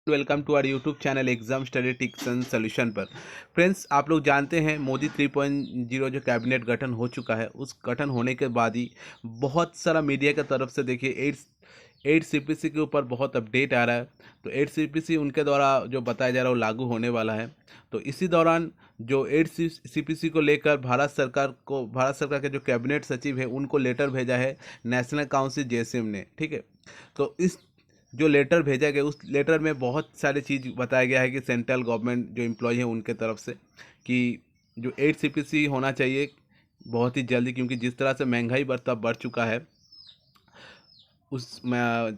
Welcome to our YouTube channel exam study tips and solution पर। Friends, आप लोग जानते हैं मोदी 3.0 जो कैबिनेट गठन हो चुका है, उस गठन होने के बाद ही बहुत सारा मीडिया की तरफ से देखिए एट सीपीसी के ऊपर बहुत अपडेट आ रहा है। तो एट सीपीसी उनके द्वारा जो बताया जा रहा है वो लागू होने वाला है। तो इसी दौरान जो एट सीपीसी को लेकर भारत सरकार के जो कैबिनेट सचिव है उनको लेटर भेजा है नेशनल काउंसिल जेएसएम ने। ठीक है, तो इस जो लेटर भेजा गया उस लेटर में बहुत सारी चीज़ बताया गया है कि सेंट्रल गवर्नमेंट जो एम्प्लॉय हैं उनके तरफ से कि जो एट सीपीसी होना चाहिए बहुत ही जल्दी, क्योंकि जिस तरह से महंगाई बढ़ चुका है उस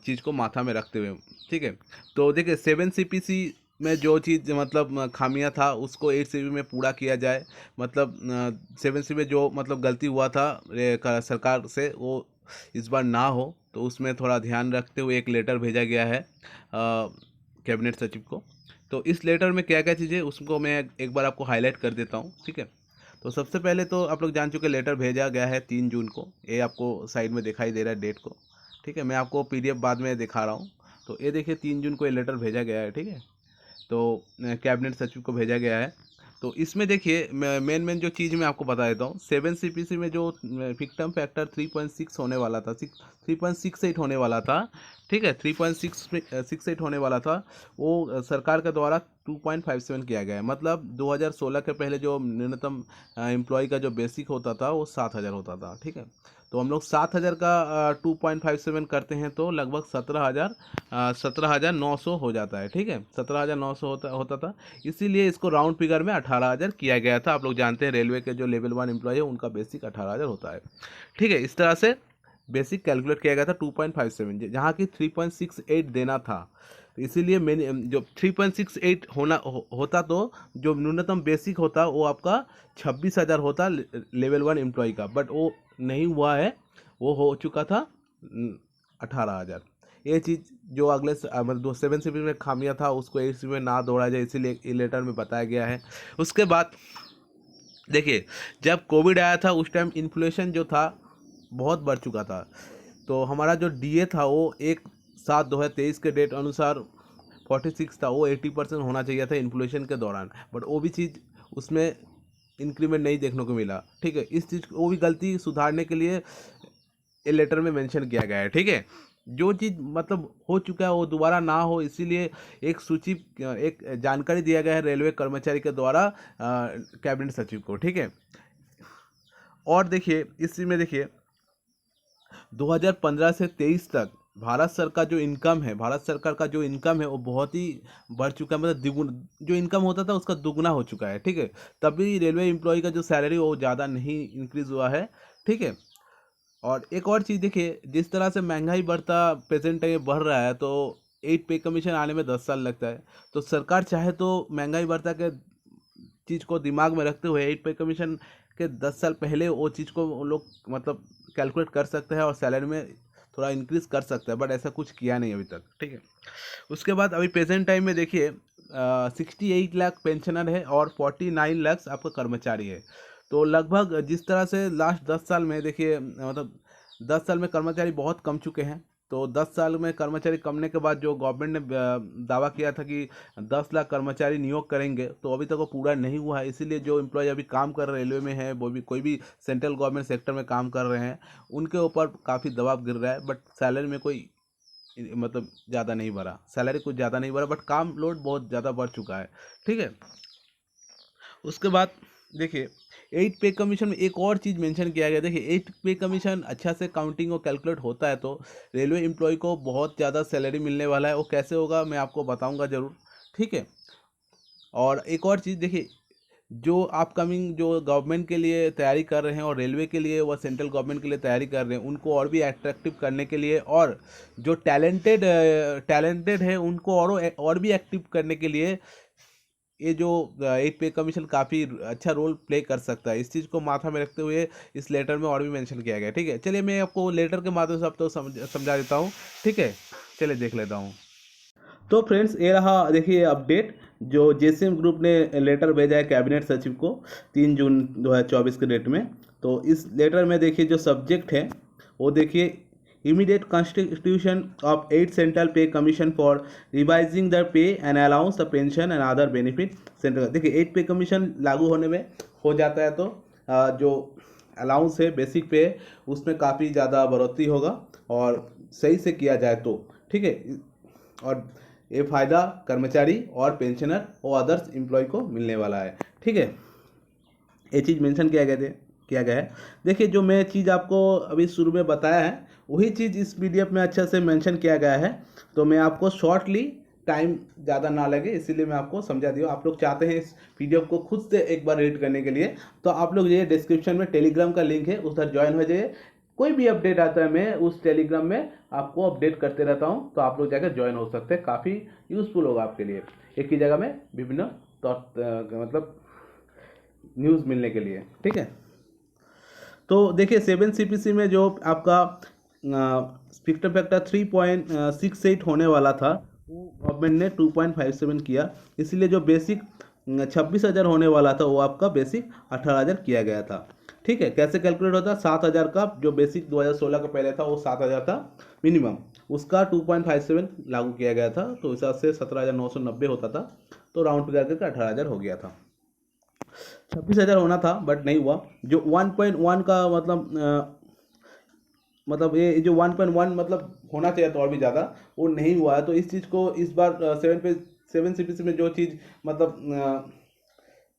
चीज़ को माथा में रखते हुए। ठीक है, तो देखिए 7 सीपीसी में जो चीज़ मतलब खामियां था उसको 8 सीपी में पूरा किया जाए। मतलब 7 सी में जो मतलब गलती हुआ था सरकार से वो इस बार ना हो, तो उसमें थोड़ा ध्यान रखते हुए एक लेटर भेजा गया है कैबिनेट सचिव को। तो इस लेटर में क्या क्या चीज़ें उसको मैं एक बार आपको हाईलाइट कर देता हूँ। ठीक है, तो सबसे पहले तो आप लोग जान चुके लेटर भेजा गया है 3 जून को, ये आपको साइड में दिखाई दे रहा है डेट को। ठीक है, मैं आपको पीडीएफ बाद में दिखा रहा हूँ। तो ये देखिए 3 जून को ये लेटर भेजा गया है। ठीक है, तो कैबिनेट सचिव को भेजा गया है। तो इसमें देखिए मेन जो चीज़ मैं आपको बता देता हूँ। 7 सीपीसी में जो विक्टिम फैक्टर 3.6 होने वाला था, 3.68 होने वाला था। ठीक है, 3.68 होने वाला था, वो सरकार के द्वारा 2.57 किया गया है। मतलब 2016 के पहले जो न्यूनतम एम्प्लॉय का जो बेसिक होता था वो 7,000 होता था। ठीक है, तो हम लोग 7,000 का 2.57 करते हैं तो लगभग 17,900 हो जाता है। ठीक है, 17,900 होता था। इसीलिए इसको राउंड फिगर में 18,000 किया गया था। आप लोग जानते हैं रेलवे के जो लेवल 1 एम्प्लॉय है उनका बेसिक 18,000 होता है। ठीक है, इस तरह से बेसिक कैलकुलेट किया गया था 2.57, जहाँ की 3.68 देना था। तो इसीलिए मैंने जो 3.68 होता तो जो न्यूनतम बेसिक होता वो आपका 26,000 होता लेवल 1 एम्प्लॉय का, बट वो नहीं हुआ है, वो हो चुका था 18,000। ये चीज़ जो मतलब दो 7 सीपी में खामियां था उसको 8 सीपी में ना दौड़ा जाए, इसीलिए ये लेटर में बताया गया है। उसके बाद देखिए जब कोविड आया था उस टाइम इन्फ्लेशन जो था बहुत बढ़ चुका था। तो हमारा जो डीए था वो 1/7/2023 के डेट अनुसार 46 था, वो 80% होना चाहिए था इन्फ्लेशन के दौरान, बट वो भी चीज़ उसमें इंक्रीमेंट नहीं देखने को मिला। ठीक है, इस चीज़ वो भी गलती सुधारने के लिए ये लेटर में मेंशन किया गया है। ठीक है, जो चीज़ मतलब हो चुका है वो दोबारा ना हो, इसीलिए एक जानकारी दिया गया है रेलवे कर्मचारी के द्वारा कैबिनेट सचिव को। ठीक है, और देखिए इसी में देखिए 2015 से 23 तक भारत सरकार का जो इनकम है वो बहुत ही बढ़ चुका है। मतलब द्विगुण जो इनकम होता था उसका दुगना हो चुका है। ठीक है, तभी रेलवे एम्प्लॉय का जो सैलरी वो ज़्यादा नहीं इंक्रीज हुआ है। ठीक है, और एक और चीज़ देखिए, जिस तरह से महंगाई बढ़ता प्रेजेंट टाइम में बढ़ रहा है, तो 8 पे कमीशन आने में 10 साल लगता है। तो सरकार चाहे तो महंगाई बढ़ता के चीज़ को दिमाग में रखते हुए 8 पे कमीशन के 10 साल पहले वो चीज़ को वो लोग मतलब कैलकुलेट कर सकते हैं और सैलरी में थोड़ा इंक्रीज कर सकता है, बट ऐसा कुछ किया नहीं अभी तक। ठीक है, उसके बाद अभी प्रेजेंट टाइम में देखिए 68 लाख पेंशनर है और 49 लाख आपका कर्मचारी है। तो लगभग जिस तरह से लास्ट 10 साल में देखिए मतलब 10 साल में कर्मचारी बहुत कम चुके हैं। तो 10 साल में कर्मचारी कमने के बाद जो गवर्नमेंट ने दावा किया था कि 10 लाख कर्मचारी नियोग करेंगे, तो अभी तक वो पूरा नहीं हुआ है। इसीलिए जो एम्प्लॉय अभी काम कर रहे रेलवे में है, वो भी कोई भी सेंट्रल गवर्नमेंट सेक्टर में काम कर रहे हैं, उनके ऊपर काफ़ी दबाव गिर रहा है। बट सैलरी में कोई मतलब ज़्यादा नहीं बढ़ा, सैलरी कुछ ज़्यादा नहीं बढ़ा, बट काम लोड बहुत ज़्यादा बढ़ चुका है। ठीक है, उसके बाद देखिए 8 पे कमीशन में एक और चीज़ मेंशन किया गया। देखिए 8 पे कमीशन अच्छा से काउंटिंग और कैलकुलेट होता है तो रेलवे एम्प्लॉय को बहुत ज़्यादा सैलरी मिलने वाला है। वो कैसे होगा मैं आपको बताऊंगा ज़रूर। ठीक है, और एक और चीज़ देखिए, जो अपकमिंग जो गवर्नमेंट के लिए तैयारी कर रहे हैं और रेलवे के लिए व सेंट्रल गवर्नमेंट के लिए तैयारी कर रहे हैं, उनको और भी अट्रैक्टिव करने के लिए और जो टैलेंटेड है उनको और भी एक्टिव करने के लिए ये जो 8 पे कमीशन काफ़ी अच्छा रोल प्ले कर सकता है। इस चीज़ को माथा में रखते हुए इस लेटर में और भी मेंशन किया गया है। ठीक है, चलिए मैं आपको लेटर के माध्यम से अब तो समझा देता हूँ। ठीक है, चलिए देख लेता हूँ। तो फ्रेंड्स, ये रहा देखिए अपडेट जो जेसीएम ग्रुप ने लेटर भेजा है कैबिनेट सचिव को 3 जून 2024 के डेट में। तो इस लेटर में देखिए जो सब्जेक्ट है वो देखिए immediate constitution of 8 central pay commission for revising the pay and allowance the pension and other benefit central. देखिए 8 पे कमीशन लागू होने में हो जाता है तो जो अलाउंस है बेसिक पे उसमें काफ़ी ज़्यादा बढ़ोतरी होगा और सही से किया जाए तो ठीक है। और ये फ़ायदा कर्मचारी और पेंशनर और अदर्स एम्प्लॉय को मिलने वाला है। ठीक है, ये चीज़ मेंशन किया गया है। देखिए जो मैं चीज़ आपको अभी शुरू में बताया है वही चीज़ इस पीडीएफ में अच्छे से मेंशन किया गया है। तो मैं आपको शॉर्टली, टाइम ज़्यादा ना लगे इसीलिए मैं आपको समझा दिया। आप लोग चाहते हैं इस पीडीएफ को खुद से एक बार रीड करने के लिए तो आप लोग ये डिस्क्रिप्शन में टेलीग्राम का लिंक है, उधर ज्वाइन हो जाइए। कोई भी अपडेट आता है मैं उस टेलीग्राम में आपको अपडेट करते रहता हूँ, तो आप लोग जाकर ज्वाइन हो सकते हैं। काफ़ी यूज़फुल होगा आपके लिए, एक ही जगह में विभिन्न मतलब न्यूज़ मिलने के लिए। ठीक है, तो देखिए 7 CPC में जो आपका स्पेक्टर फैक्टर 3.68 होने वाला था वो गवर्नमेंट ने 2.57 किया, इसलिए जो बेसिक 26,000 होने वाला था वो आपका बेसिक 18,000 किया गया था। ठीक है, कैसे कैलकुलेट होता है? 7,000 का जो बेसिक 2016 का पहले था वो 7,000 था मिनिमम, उसका 2.57 लागू किया गया था, तो इस हिसाब से 17,990 होता था, तो राउंड करके 18,000 हो गया था। 26,000 होना था बट नहीं हुआ। जो 1.1 का मतलब ये जो 1.1 मतलब होना चाहिए तो और भी ज़्यादा वो नहीं हुआ है। तो इस चीज़ को इस बार 7 CPC में जो चीज़ मतलब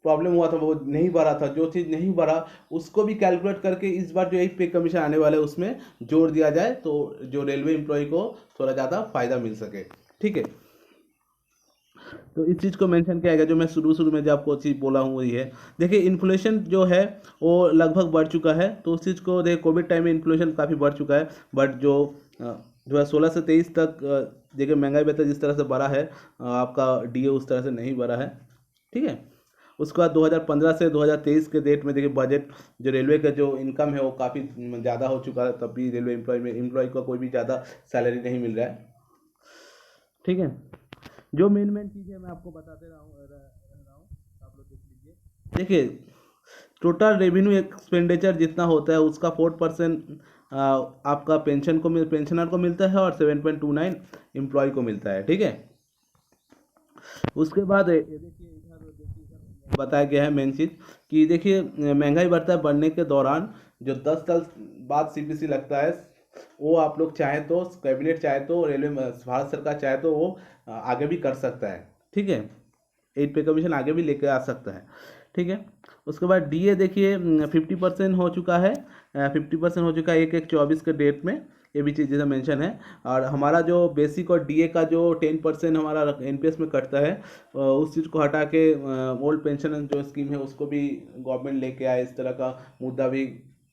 प्रॉब्लम हुआ था वो नहीं भरा था, जो चीज़ नहीं भरा उसको भी कैलकुलेट करके इस बार जो एक पे कमीशन आने वाले उसमें जोड़ दिया जाए तो जो रेलवे एम्प्लॉय को थोड़ा ज़्यादा फायदा मिल सके। ठीक है, तो इस चीज़ को मेंशन किया गया। जो मैं शुरू में जो आपको चीज़ बोला हूँ वही है। देखिए इन्फ्लेशन जो है वो लगभग बढ़ चुका है, तो उस चीज़ को देखिए कोविड टाइम में इन्फ्लेशन काफ़ी बढ़ चुका है, बट जो है 16 से 23 तक देखिए महंगाई भत्ता जिस तरह से बढ़ा है आपका डीए उस तरह से नहीं बढ़ा है। ठीक है, उसके बाद 2015 से 2023 के डेट में देखिए बजट जो रेलवे का जो इनकम है वो काफ़ी ज़्यादा हो चुका है, तब भी रेलवे एम्प्लॉय का कोई भी ज़्यादा सैलरी नहीं मिल रहा है। ठीक है, जो मेन चीज़ है मैं आपको बताते रहा हूँ आप लोग देख लीजिए। देखिए टोटल रेवेन्यू एक्सपेंडिचर जितना होता है उसका 4% आपका पेंशनर को मिलता है और 7.29 एम्प्लॉय को मिलता है। ठीक है, उसके बाद ये देखिए इधर बताया गया है मेन चीज़ कि देखिए महंगाई बढ़ने के दौरान जो 10 साल बाद CPC लगता है वो आप लोग चाहे तो कैबिनेट चाहे तो रेलवे भारत सरकार चाहे तो वो आगे भी कर सकता है। ठीक है, 8 पे कमीशन आगे भी लेके आ सकता है। ठीक है, उसके बाद डीए देखिए 50% हो चुका है, 50% हो चुका है 1/1/24 के डेट में, ये भी चीज़ जैसा मेंशन है। और हमारा जो बेसिक और डीए का जो 10% हमारा एनपीएस में कटता है उस चीज़ को हटा के ओल्ड पेंशन जो स्कीम है उसको भी गवर्नमेंट लेके आए, इस तरह का मुद्दा भी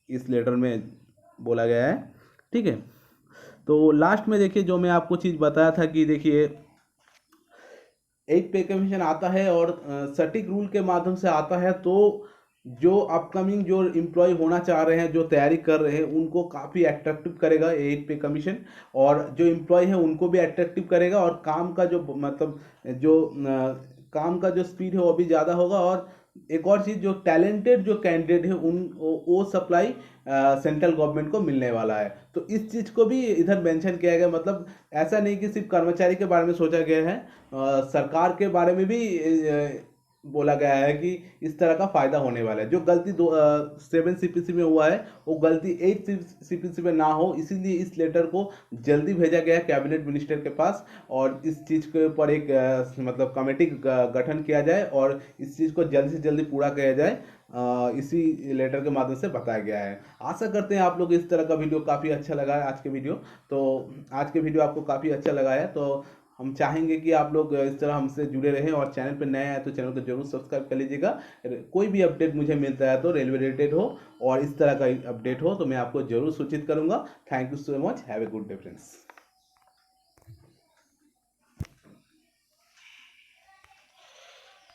इस लेटर में बोला गया है। ठीक है, तो लास्ट में देखिए जो मैं आपको चीज़ बताया था कि देखिए एक पे कमीशन आता है और सटीक रूल के माध्यम से आता है, तो जो अपकमिंग जो एम्प्लॉय होना चाह रहे हैं, जो तैयारी कर रहे हैं, उनको काफ़ी अट्रैक्टिव करेगा एक पे कमीशन, और जो एम्प्लॉय है उनको भी अट्रैक्टिव करेगा, और काम का जो मतलब जो काम का जो स्पीड है वो भी ज़्यादा होगा। और एक और चीज़, जो टैलेंटेड जो कैंडिडेट है वो सप्लाई सेंट्रल गवर्नमेंट को मिलने वाला है। तो इस चीज़ को भी इधर मेंशन किया गया, मतलब ऐसा नहीं कि सिर्फ कर्मचारी के बारे में सोचा गया है, सरकार के बारे में भी बोला गया है कि इस तरह का फायदा होने वाला है। जो गलती 7 CPC में हुआ है वो गलती 8 CPC में ना हो, इसीलिए इस लेटर को जल्दी भेजा गया है कैबिनेट मिनिस्टर के पास, और इस चीज़ के ऊपर एक मतलब कमेटी गठन किया जाए और इस चीज़ को जल्दी से जल्दी पूरा किया जाए, इसी लेटर के माध्यम से बताया गया है। आशा करते हैं आप लोग इस तरह का वीडियो काफ़ी अच्छा लगा है आज के वीडियो। तो आज के वीडियो आपको काफ़ी अच्छा लगा है, तो हम चाहेंगे कि आप लोग इस तरह हमसे जुड़े रहें, और चैनल पर नए आए तो चैनल को जरूर सब्सक्राइब कर लीजिएगा। कोई भी अपडेट मुझे मिलता है तो रेलवे रिलेटेड हो और इस तरह का अपडेट हो तो मैं आपको जरूर सूचित करूंगा। Thank you so much, have a good day friends.